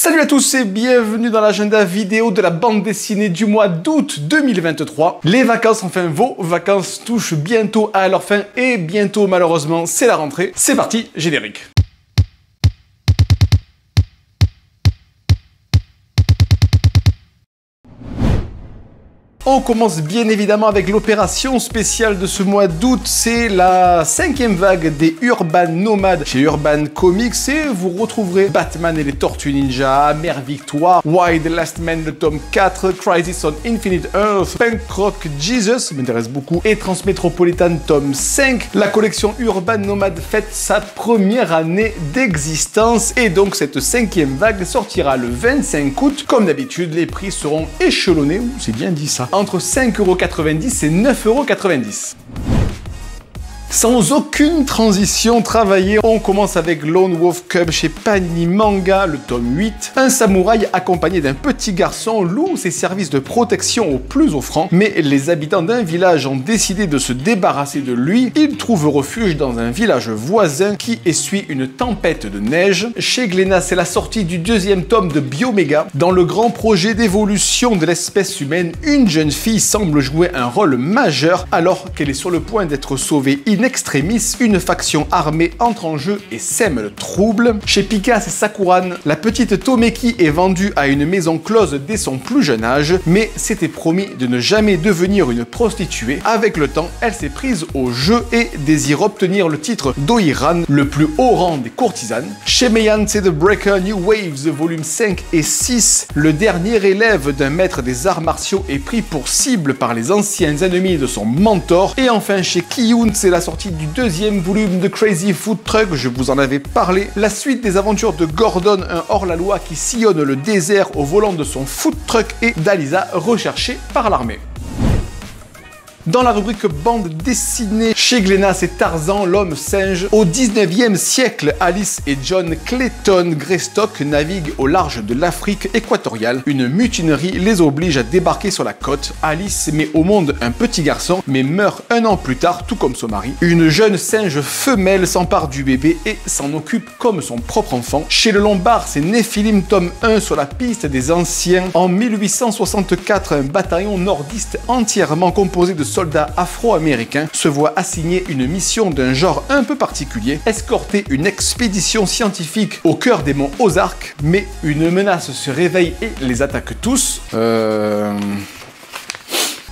Salut à tous et bienvenue dans l'agenda vidéo de la bande dessinée du mois d'août 2023. Les vacances, enfin vos vacances, touchent bientôt à leur fin et bientôt malheureusement c'est la rentrée. C'est parti, générique. On commence bien évidemment avec l'opération spéciale de ce mois d'août, c'est la 5e vague des Urban Nomades chez Urban Comics et vous retrouverez Batman et les Tortues Ninja, Mère Victoire, Why the Last Man, le tome 4, Crisis on Infinite Earth, Punk Rock Jesus, m'intéresse beaucoup, et Transmétropolitan tome 5. La collection Urban Nomade fête sa première année d'existence et donc cette 5e vague sortira le 25 août. Comme d'habitude, les prix seront échelonnés, c'est bien dit ça, entre 5,90 € et 9,90 €. Sans aucune transition travaillée, on commence avec Lone Wolf Cub chez Panini Manga, le tome 8. Un samouraï accompagné d'un petit garçon loue ses services de protection au plus offrant, mais les habitants d'un village ont décidé de se débarrasser de lui. Il trouve refuge dans un village voisin qui essuie une tempête de neige. Chez Glénat, c'est la sortie du 2e tome de Biomega. Dans le grand projet d'évolution de l'espèce humaine, une jeune fille semble jouer un rôle majeur alors qu'elle est sur le point d'être sauvée in extremis, une faction armée entre en jeu et sème le trouble. Chez Pika, c'est Sakuran. La petite Tomeki est vendue à une maison close dès son plus jeune âge, mais s'était promis de ne jamais devenir une prostituée. Avec le temps, elle s'est prise au jeu et désire obtenir le titre d'Oiran, le plus haut rang des courtisanes. Chez Meian, c'est The Breaker New Waves, volume 5 et 6. Le dernier élève d'un maître des arts martiaux est pris pour cible par les anciens ennemis de son mentor. Et enfin, chez Kiyun, c'est la sortie du 2e volume de Crazy Food Truck, je vous en avais parlé. La suite des aventures de Gordon, un hors-la-loi qui sillonne le désert au volant de son food truck, et d'Alisa, recherchée par l'armée. Dans la rubrique bande dessinée, chez Glénat, c'est Tarzan, l'homme singe. Au 19e siècle, Alice et John Clayton Greystock naviguent au large de l'Afrique équatoriale. Une mutinerie les oblige à débarquer sur la côte. Alice met au monde un petit garçon, mais meurt un an plus tard, tout comme son mari. Une jeune singe femelle s'empare du bébé et s'en occupe comme son propre enfant. Chez le Lombard, c'est Nephilim tome 1 sur la piste des anciens. En 1864, un bataillon nordiste entièrement composé de soldats afro-américains se voit assigner une mission d'un genre un peu particulier, escorter une expédition scientifique au cœur des monts Ozarks, mais une menace se réveille et les attaque tous.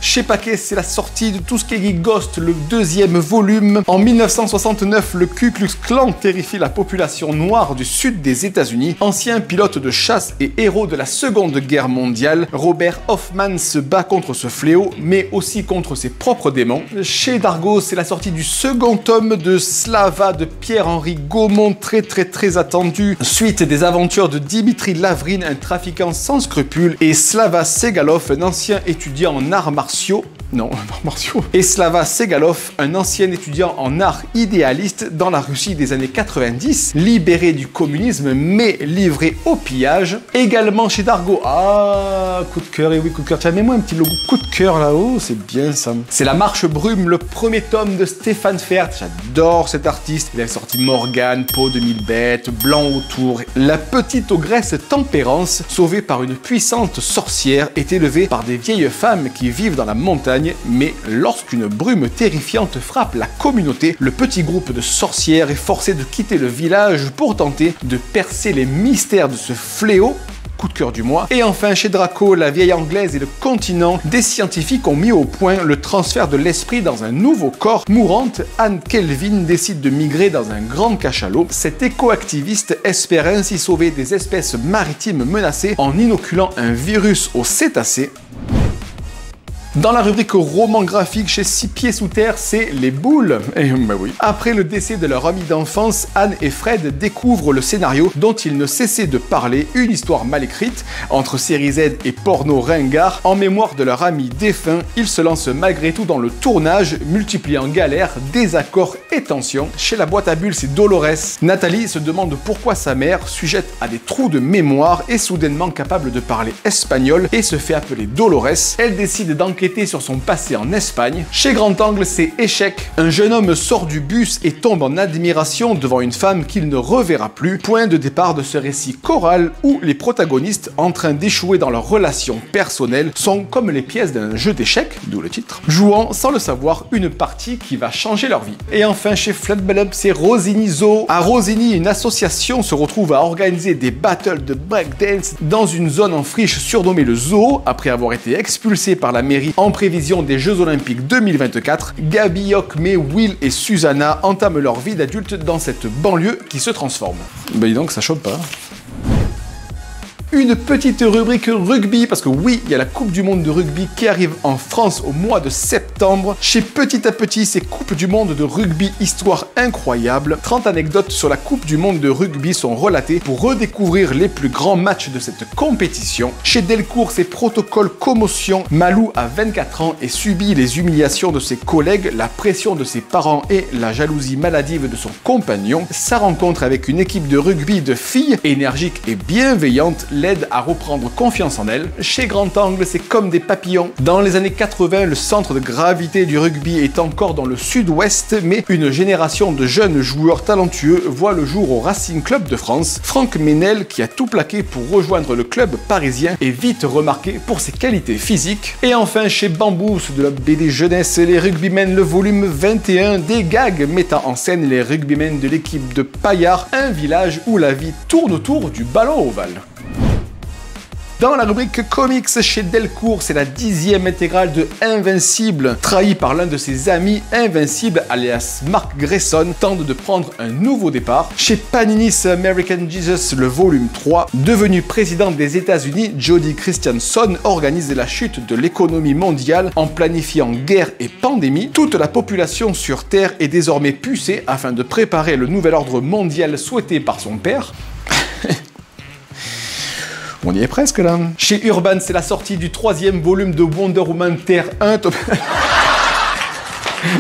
Chez Paquet, c'est la sortie de Tuskegee Ghost, le 2e volume. En 1969, le Ku Klux Klan terrifie la population noire du sud des États-Unis. Ancien pilote de chasse et héros de la Seconde Guerre mondiale, Robert Hoffman se bat contre ce fléau, mais aussi contre ses propres démons. Chez Dargo, c'est la sortie du 2e tome de Slava de Pierre-Henri Gaumont, très attendu. Suite des aventures de Dimitri Lavrine, un trafiquant sans scrupules, et Slava Segalov, un ancien étudiant en arts martiaux. Et Slava Segalov, un ancien étudiant en art idéaliste dans la Russie des années 90, libéré du communisme mais livré au pillage. Également chez Dargo, coup de cœur, et oui, coup de cœur. Tiens, mets-moi un petit logo coup de cœur là-haut, c'est bien ça. C'est La Marche Brume, le 1er tome de Stéphane Fert. J'adore cet artiste. Il a sorti Morgane, Peau de 1000 bêtes, Blanc autour. La petite ogresse Tempérance, sauvée par une puissante sorcière, est élevée par des vieilles femmes qui vivent dans la montagne, mais lorsqu'une brume terrifiante frappe la communauté, le petit groupe de sorcières est forcé de quitter le village pour tenter de percer les mystères de ce fléau. Coup de cœur du mois. Et enfin, chez Draco, La Vieille Anglaise et le Continent, des scientifiques ont mis au point le transfert de l'esprit dans un nouveau corps. Mourante, Anne Kelvin décide de migrer dans un grand cachalot. Cet éco-activiste espère ainsi sauver des espèces maritimes menacées en inoculant un virus aux cétacés. Dans la rubrique roman graphique chez 6 pieds sous terre, c'est Les Boules. Et bah oui. Après le décès de leur ami d'enfance, Anne et Fred découvrent le scénario dont ils ne cessaient de parler, une histoire mal écrite, entre série Z et porno ringard. En mémoire de leur ami défunt, ils se lancent malgré tout dans le tournage, multipliant galères, désaccords et tensions. Chez La Boîte à Bulles, c'est Dolores. Nathalie se demande pourquoi sa mère, sujette à des trous de mémoire, est soudainement capable de parler espagnol et se fait appeler Dolores. Elle décide d'enquêter enquêter sur son passé en Espagne. Chez Grand Angle, c'est échec. Un jeune homme sort du bus et tombe en admiration devant une femme qu'il ne reverra plus. Point de départ de ce récit choral où les protagonistes, en train d'échouer dans leur relation personnelle, sont comme les pièces d'un jeu d'échecs, d'où le titre, jouant sans le savoir une partie qui va changer leur vie. Et enfin, chez Flatballub, c'est Rossini Zoo. À Rossini, une association se retrouve à organiser des battles de breakdance dans une zone en friche surnommée le Zoo, après avoir été expulsé par la mairie en prévision des Jeux Olympiques 2024. Gabi, Yokme, Will et Susanna entament leur vie d'adulte dans cette banlieue qui se transforme. Bah dis donc, ça chope pas. Une petite rubrique rugby, parce que oui, il y a la Coupe du Monde de rugby qui arrive en France au mois de septembre. Chez Petit à Petit, c'est Coupe du Monde de rugby, histoire incroyable. 30 anecdotes sur la Coupe du Monde de rugby sont relatées pour redécouvrir les plus grands matchs de cette compétition. Chez Delcourt, c'est Protocole commotion. Malou a 24 ans et subit les humiliations de ses collègues, la pression de ses parents et la jalousie maladive de son compagnon. Sa rencontre avec une équipe de rugby de filles énergiques et bienveillantes l'aide à reprendre confiance en elle. Chez Grand Angle, c'est comme des papillons. Dans les années 80, le centre de gravité du rugby est encore dans le sud-ouest, mais une génération de jeunes joueurs talentueux voit le jour au Racing Club de France. Franck Ménel, qui a tout plaqué pour rejoindre le club parisien, est vite remarqué pour ses qualités physiques. Et enfin, chez Bambous, de la BD jeunesse, les rugbymen, le volume 21, des gags mettant en scène les rugbymen de l'équipe de Paillard, un village où la vie tourne autour du ballon ovale. Dans la rubrique comics chez Delcourt, c'est la 10e intégrale de Invincible. Trahi par l'un de ses amis, Invincible, alias Mark Grayson, tente de prendre un nouveau départ. Chez Panini's American Jesus, le volume 3, devenu président des États-Unis, Jody Christianson organise la chute de l'économie mondiale en planifiant guerre et pandémie. Toute la population sur Terre est désormais pucée afin de préparer le nouvel ordre mondial souhaité par son père. On y est presque là. Chez Urban, c'est la sortie du 3e volume de Wonder Woman Terre 1.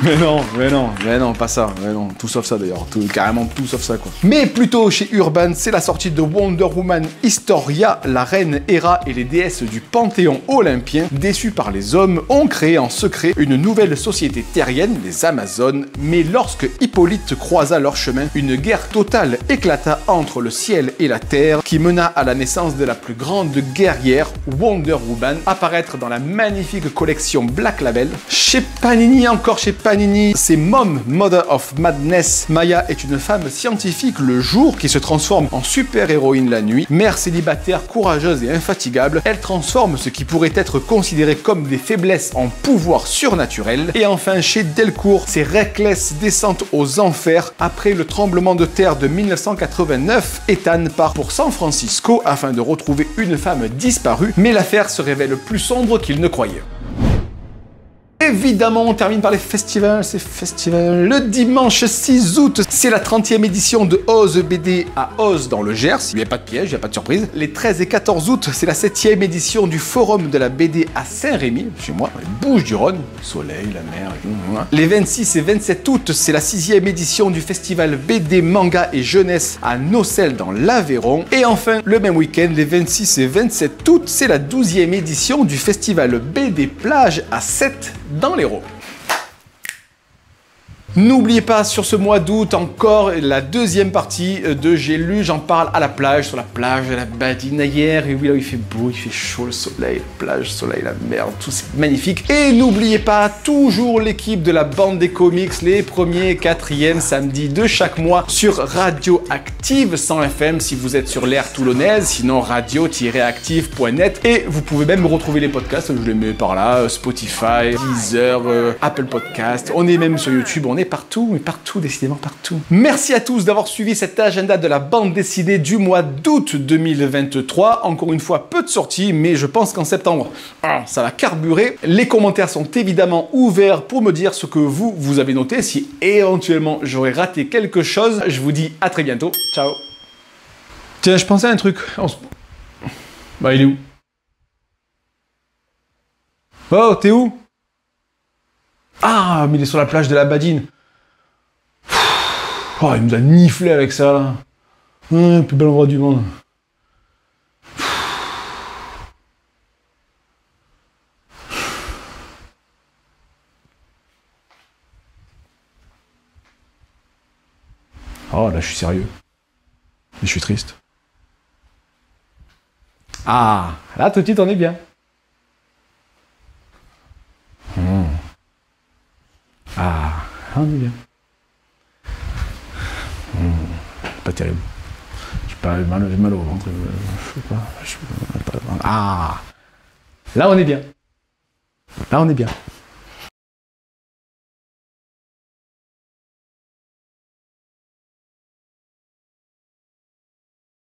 Mais non, pas ça. Mais non, tout sauf ça d'ailleurs. Carrément tout sauf ça quoi. Mais plutôt chez Urban, c'est la sortie de Wonder Woman Historia. La reine Hera et les déesses du panthéon olympien, déçus par les hommes, ont créé en secret une nouvelle société terrienne, les Amazones. Mais lorsque Hippolyte croisa leur chemin, une guerre totale éclata entre le ciel et la terre, qui mena à la naissance de la plus grande guerrière, Wonder Woman, apparaître dans la magnifique collection Black Label. Chez Panini, encore chez Panini, c'est Mom, Mother of Madness. Maya est une femme scientifique le jour qui se transforme en super-héroïne la nuit. Mère célibataire, courageuse et infatigable, elle transforme ce qui pourrait être considéré comme des faiblesses en pouvoir surnaturel. Et enfin, chez Delcourt, c'est Reckless, descente aux enfers. Après le tremblement de terre de 1989, Ethan part pour San Francisco afin de retrouver une femme disparue, mais l'affaire se révèle plus sombre qu'il ne croyait. Évidemment, on termine par les festivals, Le dimanche 6 août, c'est la 30e édition de Oz BD à Oz dans le Gers. Il n'y a pas de piège, il n'y a pas de surprise. Les 13 et 14 août, c'est la 7e édition du Forum de la BD à Saint-Rémy, chez moi, les Bouches-du-Rhône. Soleil, la mer et tout. Les 26 et 27 août, c'est la 6e édition du festival BD, manga et jeunesse à Nocelles dans l'Aveyron. Et enfin, le même week-end, les 26 et 27 août, c'est la 12e édition du festival BD Plage à Sète dans l'Hérault. N'oubliez pas, sur ce mois d'août, encore la deuxième partie de J'ai lu, j'en parle à la plage, sur la plage de la Badine hier. Et oui, là où il fait beau, il fait chaud, le soleil, la plage, le soleil, la mer, tout c'est magnifique. Et n'oubliez pas, toujours l'équipe de la bande des comics, les 1er et 4e samedis de chaque mois sur Radioactive 100 FM si vous êtes sur l'aire toulonnaise, sinon radio-active.net. Et vous pouvez même retrouver les podcasts, je les mets par là, Spotify, Deezer, Apple Podcast. On est même sur YouTube, on est partout, mais partout, décidément partout. Merci à tous d'avoir suivi cet agenda de la bande dessinée du mois d'août 2023. Encore une fois, peu de sorties, mais je pense qu'en septembre, ça va carburer. Les commentaires sont évidemment ouverts pour me dire ce que vous avez noté. Si éventuellement j'aurais raté quelque chose, je vous dis à très bientôt. Ciao. Tiens, je pensais à un truc. Bah, il est où? Oh, t'es où? Ah, mais il est sur la plage de la Badine. Oh, il nous a niflé avec ça, là. Plus bel endroit du monde. Oh, là, je suis sérieux. Mais je suis triste. Ah, là, tout de suite, on est bien. Ah, on est bien. Pas terrible. J'ai mal au ventre. Ah, là, on est bien. Là, on est bien.